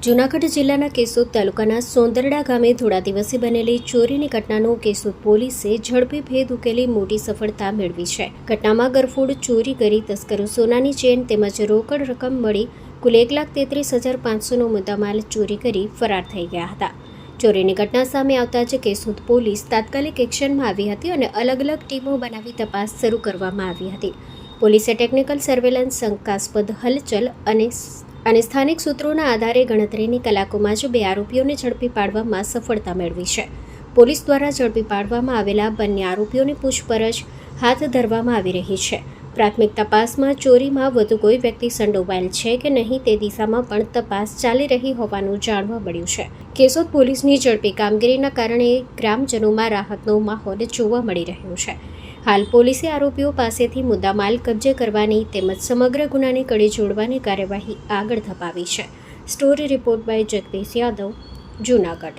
જૂનાગઢ જિલ્લાના કેશોદ તાલુકાના સોંદરડા ગામે થોડા દિવસે બનેલી ચોરીની ઘટનાનો કેશોદ પોલીસે ઝડપી ભેદ ઉકેલી મોટી સફળતા મેળવી છે. ઘટનામાં ગરફોડ ચોરી કરી તસ્કરો સોનાની ચેન તેમજ રોકડ રકમ મળી કુલ 1,33,500નો મુદ્દામાલ ચોરી કરી ફરાર થઈ ગયા હતા. ચોરીની ઘટના સામે આવતા જ કેશોદ પોલીસ તાત્કાલિક એક્શનમાં આવી હતી અને અલગ અલગ ટીમો બનાવી તપાસ શરૂ કરવામાં આવી હતી. પોલીસે ટેકનિકલ સર્વેલન્સ, શંકાસ્પદ હલચલ અને સ્થાનિક સૂત્રોના આધારે ગણતરીની કલાકોમાં જ 2 આરોપીઓને ઝડપી પાડવામાં સફળતા મેળવી છે. પોલીસ દ્વારા ઝડપી પાડવામાં આવેલા બંને આરોપીઓની પૂછપરછ હાથ ધરવામાં આવી રહી છે. પ્રાથમિક તપાસમાં ચોરીમાં વધુ કોઈ વ્યક્તિ સંડોવાયેલ છે કે નહીં તે દિશામાં પણ તપાસ ચાલી રહી હોવાનું જાણવા મળ્યું છે. કેશોદ પોલીસની ઝડપી કામગીરીના કારણે ગ્રામજનોમાં રાહતનો માહોલ જોવા મળી રહ્યો છે. હાલ પોલીસે આરોપીઓ પાસેથી મુદ્દામાલ કબજે કરવાની તેમજ સમગ્ર ગુનાની કડી જોડવાની કાર્યવાહી આગળ ધપાવી છે. Story report by Jagdish Yadav, Junagadh.